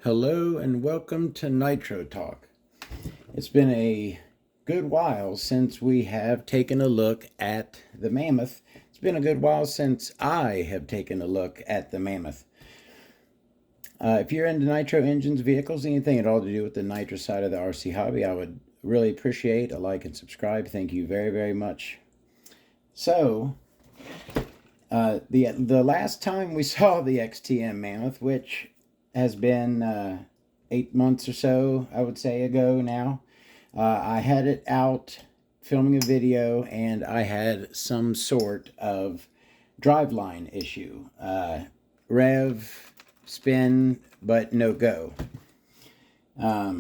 Hello and welcome to Nitro Talk. It's been a good while since we have taken a look at the Mammoth. It's been a good while since I have taken a look at the Mammoth. If you're into nitro engines, vehicles, anything at all to do with the nitro side of the RC hobby, I would really appreciate a like and subscribe. Thank you very, very much. So, the last time we saw the XTM Mammoth, which has been 8 months or so, I would say, ago now. I had it out filming a video and I had some sort of driveline issue. Rev, spin, but no go. I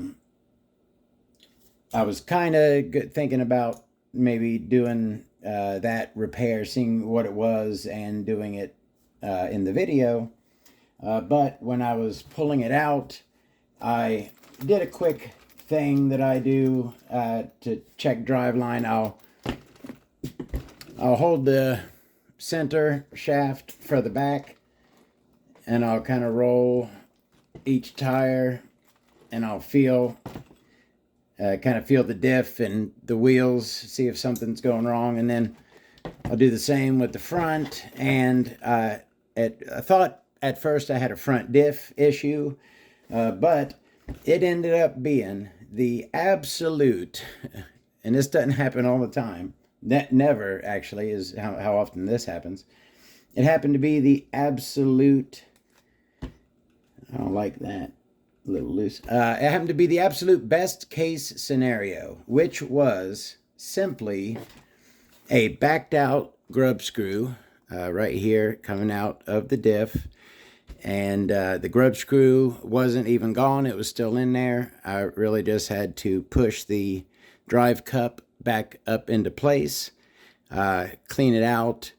was kind of thinking about maybe doing that repair, seeing what it was and doing it in the video. But when I was pulling it out, I did a quick thing that I do to check driveline. I'll hold the center shaft for the back, and I'll kind of roll each tire, and I'll feel the diff and the wheels, see if something's going wrong, and then I'll do the same with the front. And I thought at first I had a front diff issue, but it ended up being the absolute, and this doesn't happen all the time, that never actually is how often this happens. It happened to be the absolute, I don't like that, a little loose. It happened to be the absolute best case scenario, which was simply a backed out grub screw right here coming out of the diff. And the grub screw wasn't even gone. It was still in there. I really just had to push the drive cup back up into place, clean it out,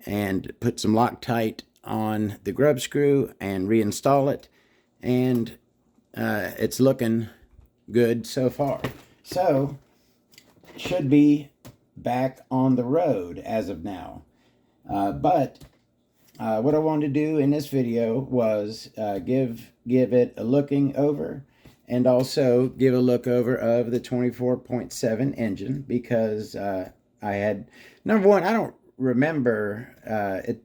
and put some Loctite on the grub screw and reinstall it. And it's looking good so far. So, should be back on the road as of now. But what I wanted to do in this video was give it a looking over, and also give a look over of the 24.7 engine, because I had, number one, I don't remember,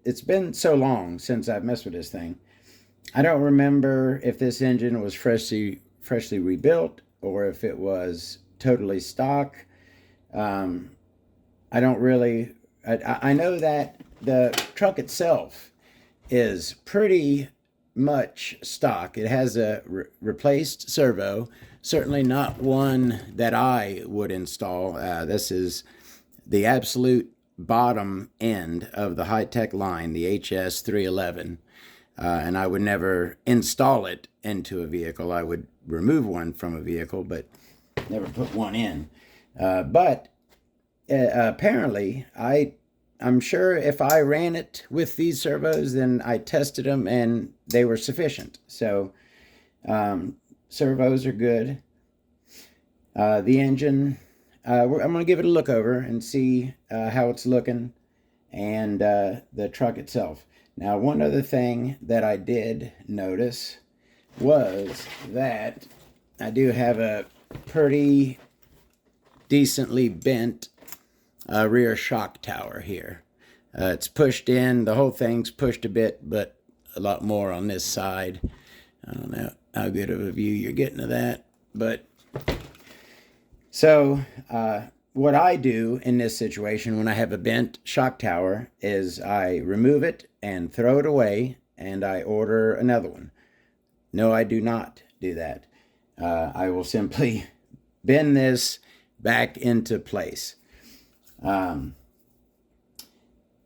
it's been so long since I've messed with this thing. I don't remember if this engine was freshly rebuilt or if it was totally stock. I don't really, I know that the truck itself is pretty much stock. It has a replaced servo, certainly not one that I would install. This is the absolute bottom end of the high-tech line, the HS311, and I would never install it into a vehicle. I would remove one from a vehicle, but never put one in. But apparently, I'm sure if I ran it with these servos, then I tested them and they were sufficient. So servos are good. The engine, I'm going to give it a look over and see how it's looking, and the truck itself. Now, one other thing that I did notice was that I do have a pretty decently bent rear shock tower here. It's pushed in, the whole thing's pushed a bit, but a lot more on this side. I don't know how good of a view you're getting of that, but so what I do in this situation when I have a bent shock tower is I remove it and throw it away, and I order another one. No, I do not do that. I will simply bend this back into place. The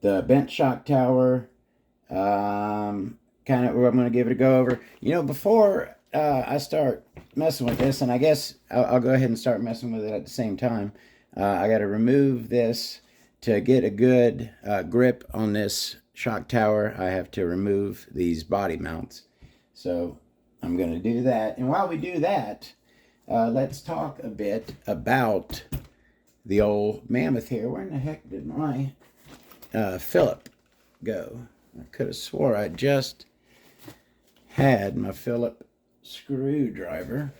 bent shock tower, I'm going to give it a go over. You know, before I start messing with this, and I guess I'll go ahead and start messing with it at the same time, I got to remove this to get a good grip on this shock tower. I have to remove these body mounts. So I'm going to do that. And while we do that, let's talk a bit about the old Mammoth here. Where in the heck did my Phillip go? I could have swore I just had my Phillip screwdriver.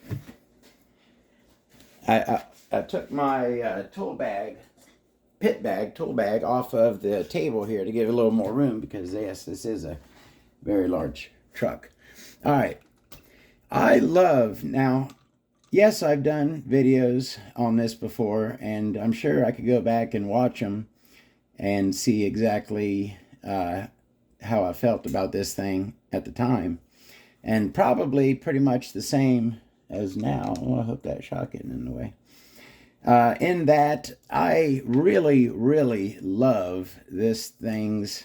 I took my tool bag off of the table here to give a little more room because yes, this is a very large truck. All right. I love, now, yes, I've done videos on this before, and I'm sure I could go back and watch them and see exactly how I felt about this thing at the time. And probably pretty much the same as now. Oh, I hope that shock isn't in the way. In that, I really, really love this thing's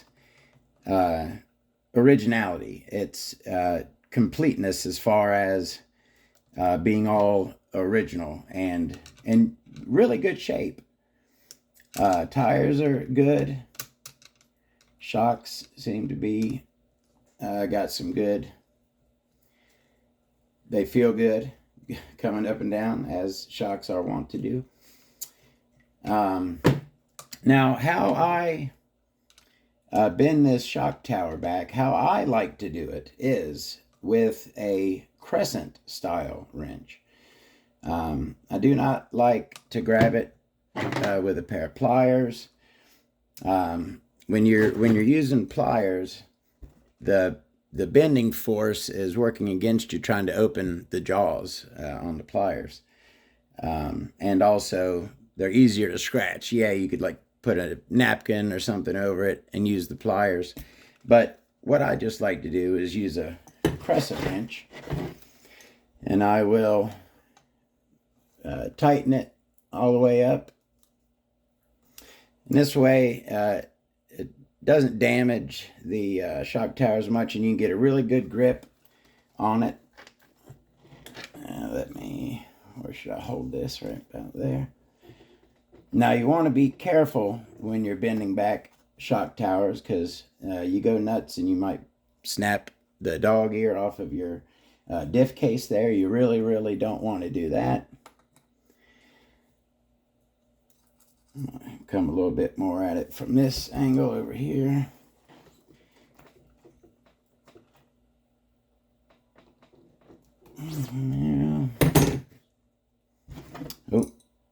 originality. Its completeness as far as being all original and in really good shape. Tires are good. Shocks seem to be got some good. They feel good coming up and down as shocks are wont to do. Now, how I bend this shock tower back, how I like to do it is with a crescent style wrench. I do not like to grab it with a pair of pliers. When you're using pliers, the bending force is working against you trying to open the jaws on the pliers. And also, they're easier to scratch. Yeah, you could like put a napkin or something over it and use the pliers. But what I just like to do is use a crescent wrench. And I will tighten it all the way up. And this way, it doesn't damage the shock tower as much, and you can get a really good grip on it. Where should I hold this? Right about there. Now you want to be careful when you're bending back shock towers because you go nuts and you might snap the dog ear off of your diff case there. You really, really don't want to do that. Come a little bit more at it from this angle over here. Yeah. Oh,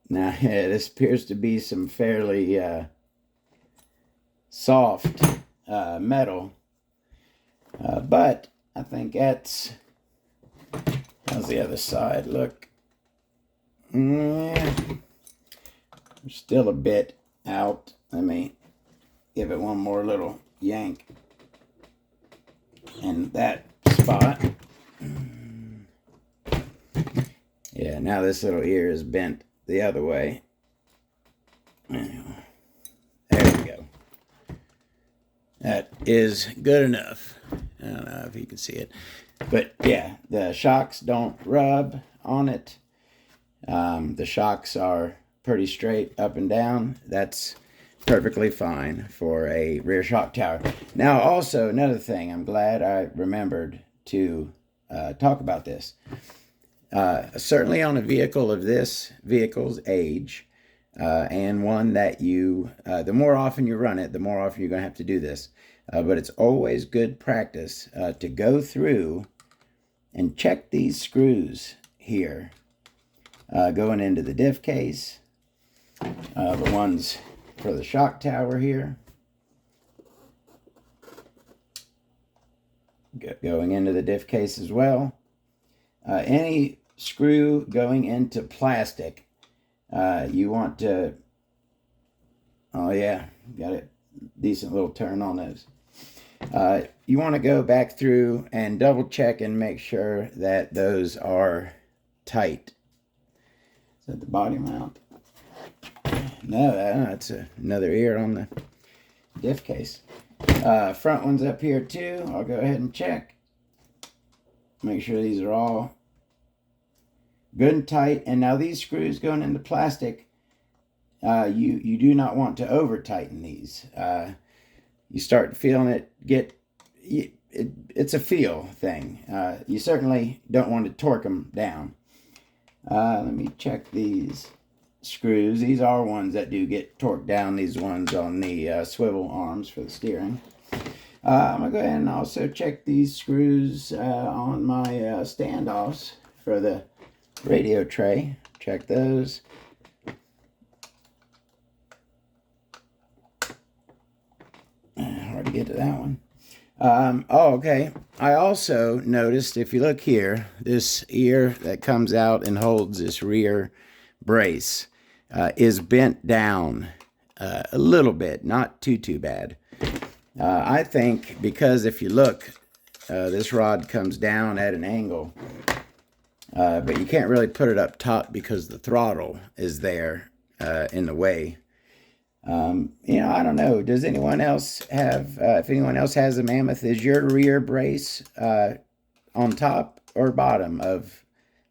now yeah, this appears to be some fairly soft metal, but I think that's, how's the other side look? Yeah. Still a bit out. Let me give it one more little yank in that spot. Yeah, now this little ear is bent the other way. There we go. That is good enough. I don't know if you can see it. But yeah, the shocks don't rub on it. The shocks are pretty straight up and down. That's perfectly fine for a rear shock tower. Now, also, another thing, I'm glad I remembered to talk about this. Certainly on a vehicle of this vehicle's age, and one that you, the more often you run it, the more often you're going to have to do this. But it's always good practice to go through and check these screws here, going into the diff case, the ones for the shock tower here, going into the diff case as well. Any screw going into plastic, you want to, oh yeah, got a decent little turn on those. You want to go back through and double check and make sure that those are tight. Is that the body mount? No, that's another ear on the diff case. Front one's up here too. I'll go ahead and check. Make sure these are all good and tight. And now these screws going into plastic, you do not want to over tighten these. You start feeling it it's a feel thing. You certainly don't want to torque them down. Let me check these screws. These are ones that do get torqued down, these ones on the swivel arms for the steering. I'm going to go ahead and also check these screws on my standoffs for the radio tray. Check those. Hard to get to that one. Oh, okay. I also noticed, if you look here, this ear that comes out and holds this rear brace is bent down a little bit, not too bad. I think because if you look, this rod comes down at an angle, but you can't really put it up top because the throttle is there in the way. You know, I don't know. Does anyone else have, if anyone else has a Mammoth, is your rear brace on top or bottom of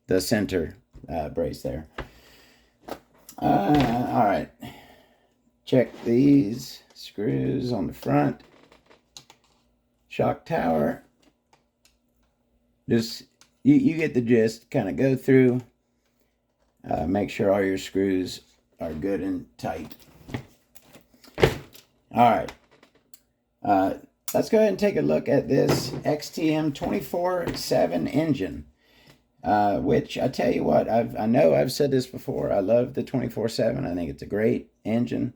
the center brace there? All right. Check these screws on the front. Shock tower. Just, you get the gist. Kind of go through. Make sure all your screws are good and tight. All right, let's go ahead and take a look at this XTM 24/7 engine, which I tell you what, I know I've said this before. I love the 24/7. I think it's a great engine.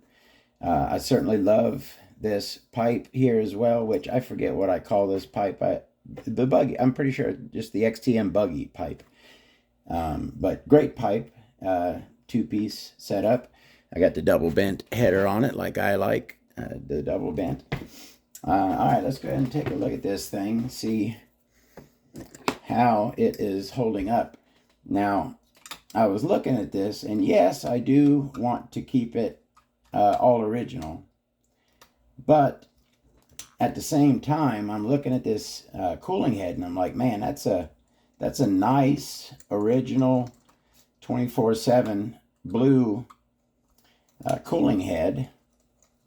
I certainly love this pipe here as well, which I forget what I call this pipe. The buggy, I'm pretty sure just the XTM buggy pipe, but great pipe, two-piece setup. I got the double bent header on it like I like. The double bent. All right, let's go ahead and take a look at this thing, see how it is holding up. Now, I was looking at this, and yes, I do want to keep it all original, but at the same time, I'm looking at this cooling head, and I'm like, man, that's a nice original 24/7 blue cooling head.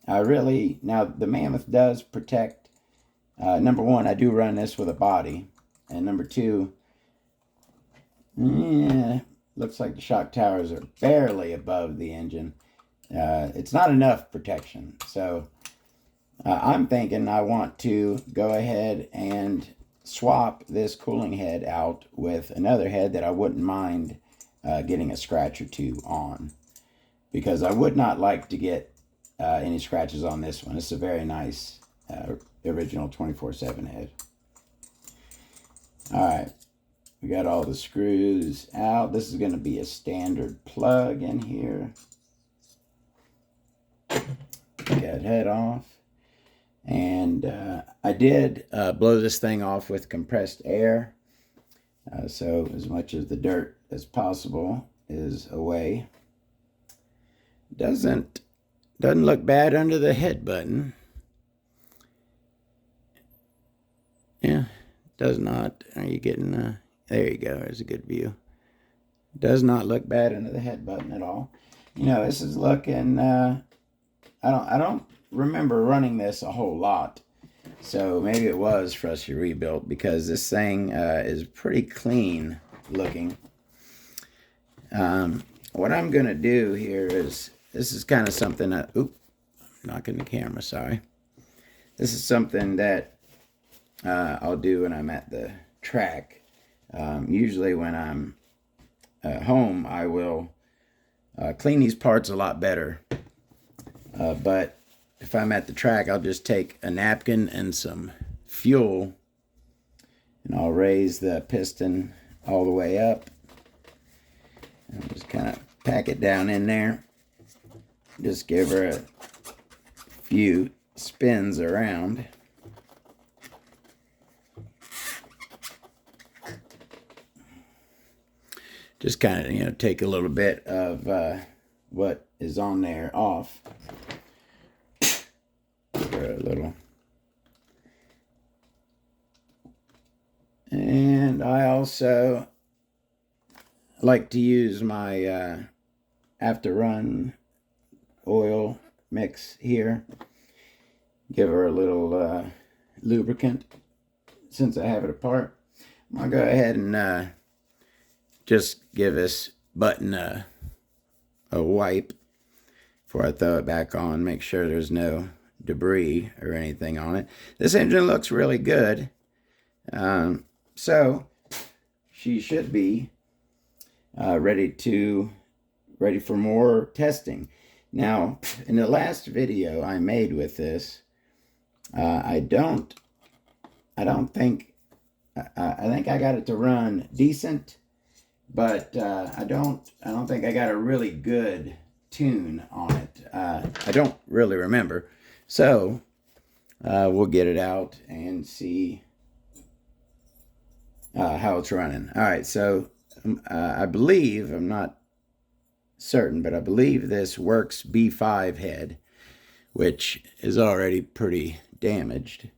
Now the Mammoth does protect, number one, I do run this with a body, and number two, looks like the shock towers are barely above the engine. It's not enough protection, so I'm thinking I want to go ahead and swap this cooling head out with another head that I wouldn't mind getting a scratch or two on, because I would not like to get any scratches on this one. It's a very nice original 24/7 head. All right, we got all the screws out. This is going to be a standard plug in here. Got head off, and I did blow this thing off with compressed air, so as much of the dirt as possible is away. Doesn't look bad under the head button. Yeah, does not. Are you getting there you go. There's a good view. Does not look bad under the head button at all. You know, this is looking, I don't remember running this a whole lot. So maybe it was freshly rebuilt, because this thing is pretty clean looking. What I'm going to do here is, this is kind of something that, knocking the camera, sorry. This is something that I'll do when I'm at the track. Usually when I'm home, I will clean these parts a lot better. But if I'm at the track, I'll just take a napkin and some fuel, and I'll raise the piston all the way up. And just kind of pack it down in there. Just give her a few spins around. Just kind of, you know, take a little bit of what is on there off. For a little. And I also like to use my after run oil mix here. Give her a little lubricant since I have it apart. I'm going to go ahead and just give this button a wipe before I throw it back on. Make sure there's no debris or anything on it. This engine looks really good. So she should be ready for more testing. Now, in the last video I made with this, I think I got it to run decent, but I don't think I got a really good tune on it. I don't really remember. So we'll get it out and see how it's running. All right, so I believe, I'm not certain, but I believe this works B5 head, which is already pretty damaged.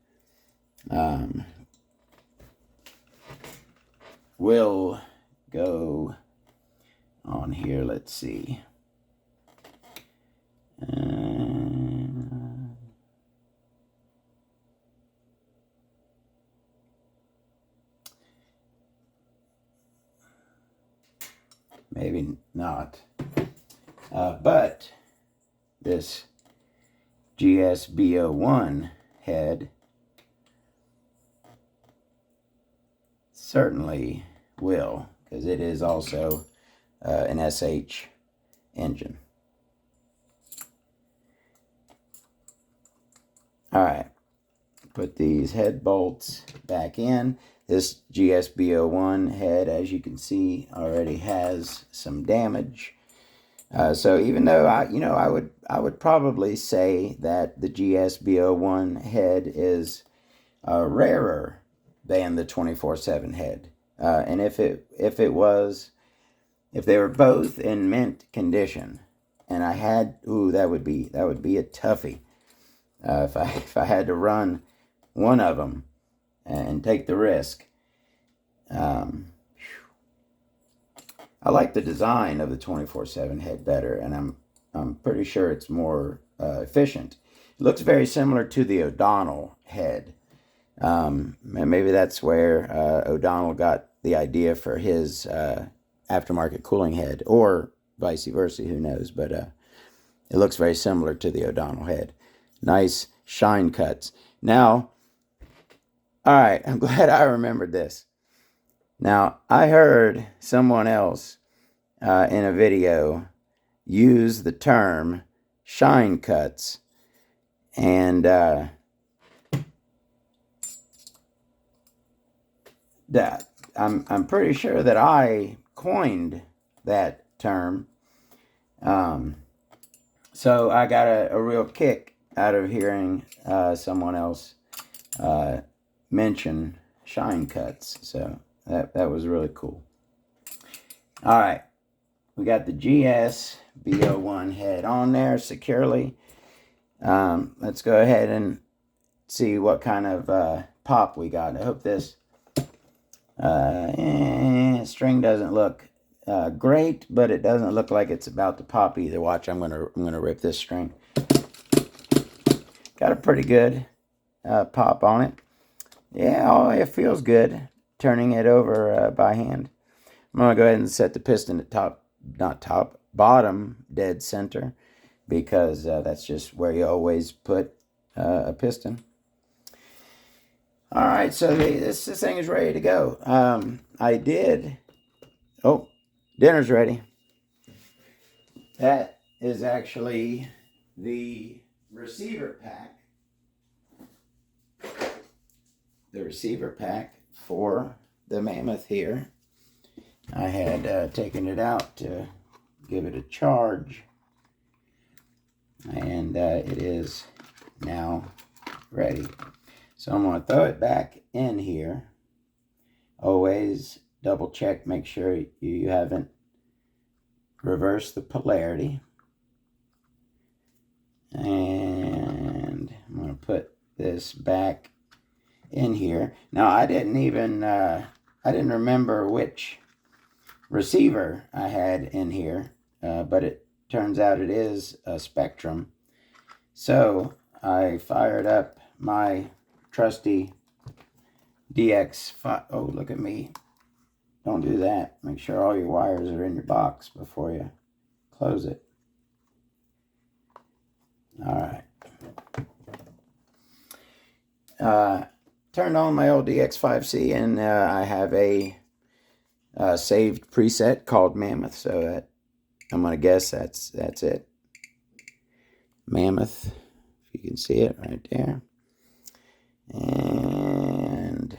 We'll go on here, let's see. Maybe not. But this GSB01 head certainly will, because it is also an SH engine. All right, put these head bolts back in. This GSB01 head, as you can see, already has some damage. So even though I would probably say that the GSB01 head is rarer than the 24/7 head, and if they were both in mint condition, and I had, that would be a toughie. If I had to run one of them and take the risk. I like the design of the 24/7 head better, and I'm pretty sure it's more efficient. It looks very similar to the O'Donnell head. Maybe that's where O'Donnell got the idea for his aftermarket cooling head, or vice versa, who knows, but it looks very similar to the O'Donnell head. Nice shine cuts. Now, all right, I'm glad I remembered this. Now, I heard someone else in a video use the term shine cuts, and that I'm pretty sure that I coined that term. So I got a real kick out of hearing someone else mention shine cuts. So that was really cool. All right, we got the GSB01 head on there securely. Let's go ahead and see what kind of pop we got. I hope this string doesn't look great, but it doesn't look like it's about to pop either. Watch, I'm gonna rip this string. Got a pretty good pop on it. Yeah, oh, it feels good turning it over by hand. I'm gonna go ahead and set the piston at bottom dead center, because that's just where you always put a piston. All right, so this thing is ready to go. Dinner's ready. That is actually the receiver pack. The receiver pack for the Mammoth here. I had taken it out to give it a charge, and it is now ready. So I'm going to throw it back in here. Always double check, make sure you haven't reversed the polarity. And I'm going to put this back in here. Now, I didn't remember which receiver I had in here, but it turns out it is a Spectrum. So I fired up my trusty DX5. Oh, look at me. Don't do that. Make sure all your wires are in your box before you close it. All right. turned on my old DX5C, and I have a saved preset called Mammoth, so that I'm gonna guess that's it. Mammoth, if you can see it right there. And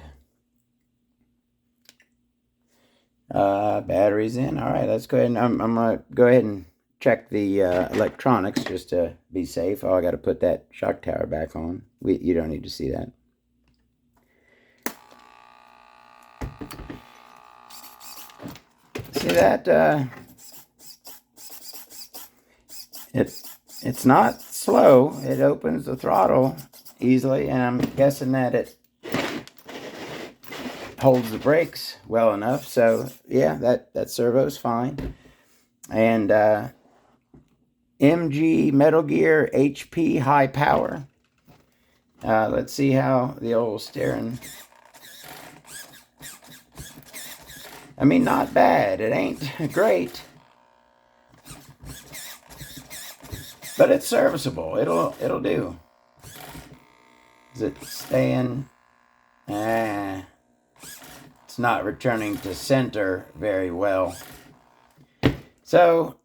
batteries in. All right, let's go ahead and I'm gonna go ahead and check the electronics just to be safe. Oh, I got to put that shock tower back on. You don't need to see that. See that? It's not slow. It opens the throttle easily, and I'm guessing that it holds the brakes well enough. So yeah, that servo's fine. And MG Metal Gear HP high power. Let's see how the old steering. I mean, not bad. It ain't great, but it's serviceable. It'll do. Is it staying? It's not returning to center very well. So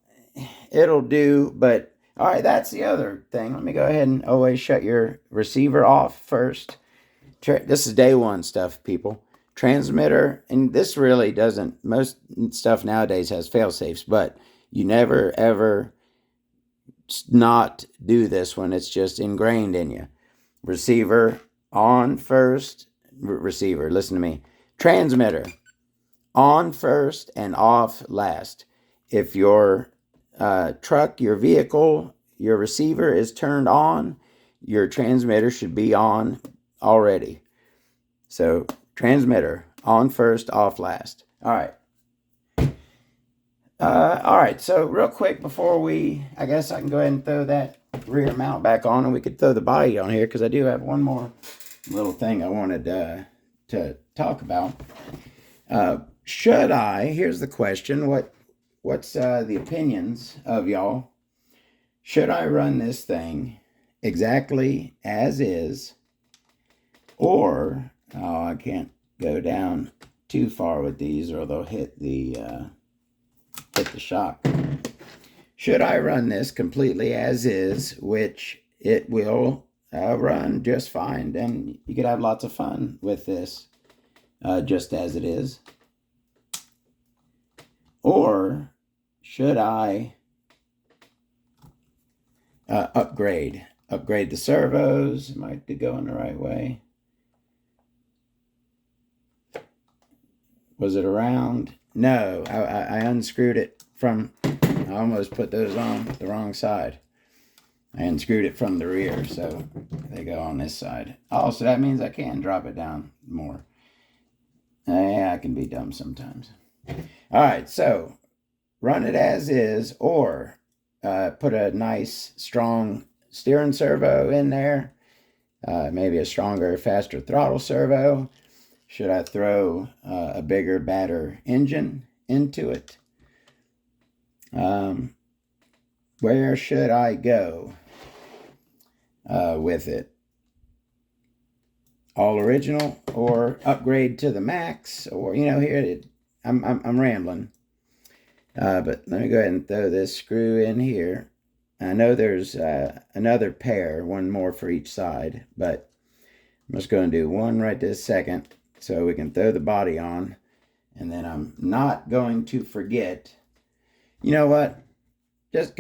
it'll do, but all right, that's the other thing. Let me go ahead and always shut your receiver off first. This is day one stuff, people. Transmitter, and this really doesn't, most stuff nowadays has fail safes, but you never ever not do this when it's just ingrained in you. Receiver on first. Receiver, listen to me. Transmitter on first and off last. If your truck, your vehicle, your receiver is turned on, your transmitter should be on already. So transmitter on first, off last. All right. All right. So real quick before I guess I can go ahead and throw that rear mount back on, and we could throw the body on here because I do have one more little thing I wanted to talk about. Should I? Here's the question. What's the opinions of y'all? Should I run this thing exactly as is, or I can't go down too far with these, or they'll hit the shock. Should I run this completely as is, which it will run just fine, and you could have lots of fun with this just as it is? Or should I upgrade the servos? Am I going the right way? Was it around? No, I unscrewed it from, I almost put those on the wrong side. I unscrewed it from the rear, so they go on this side. Oh, so that means I can drop it down more. Yeah, I can be dumb sometimes. All right, so run it as is, or put a nice, strong steering servo in there. Maybe a stronger, faster throttle servo. Should I throw a bigger, badder engine into it? Where should I go with it? All original, or upgrade to the max, or here I'm rambling. But let me go ahead and throw this screw in here. I know there's another pair, one more for each side, but I'm just going to do one right this second so we can throw the body on. And then I'm not going to forget. You know what?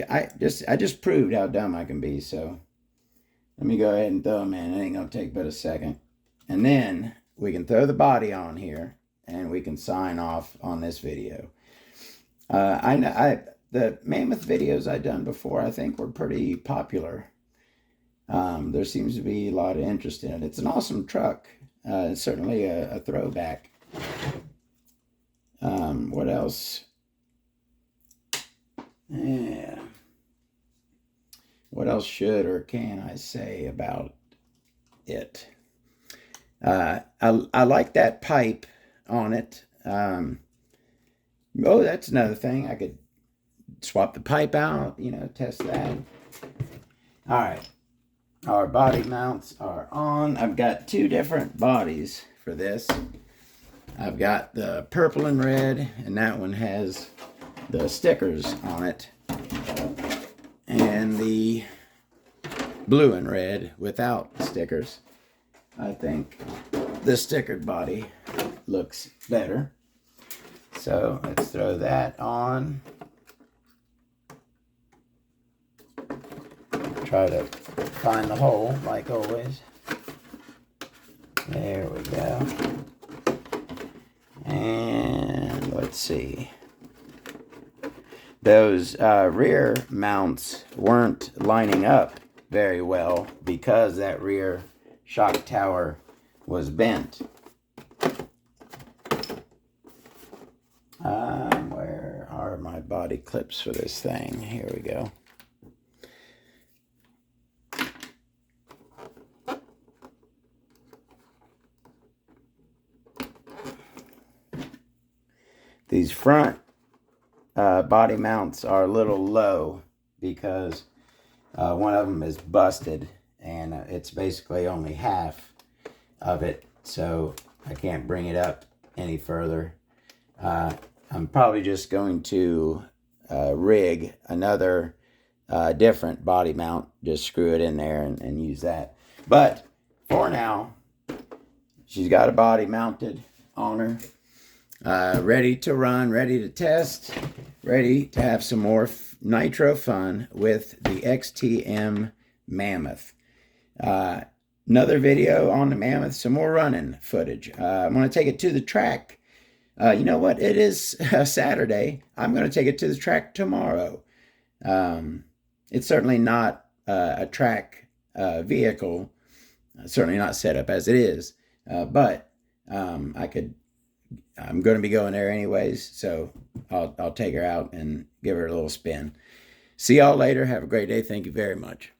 I just proved how dumb I can be, so let me go ahead and throw them in. It ain't going to take but a second. And then we can throw the body on here, and we can sign off on this video. The Mammoth videos I've done before, I think, were pretty popular. There seems to be a lot of interest in it. It's an awesome truck. It's certainly a throwback. What else? Yeah. What else should or can I say about it? I like that pipe on it. Oh, that's another thing. I could swap the pipe out, test that. All right. our body mounts are on. I've got two different bodies for this. I've got the purple and red, and that one has the stickers on it. And the blue and red without stickers. I think the stickered body looks better. So let's throw that on. Try to find the hole like always. There we go. And let's see. Those rear mounts weren't lining up very well because that rear shock tower was bent. Where are my body clips for this thing? Here we go. These front body mounts are a little low because one of them is busted, and it's basically only half of it, so I can't bring it up any further. I'm probably just going to rig another different body mount, just screw it in there and use that. But for now, she's got a body mounted on her, ready to run, ready to test, ready to have some more nitro fun with the XTM Mammoth. Another video on the Mammoth, some more running footage. I'm going to take it to the track. You know what? It is Saturday. I'm going to take it to the track tomorrow. It's certainly not a track vehicle, certainly not set up as it is, but I'm going to be going there anyways, so I'll take her out and give her a little spin. See y'all later. Have a great day. Thank you very much.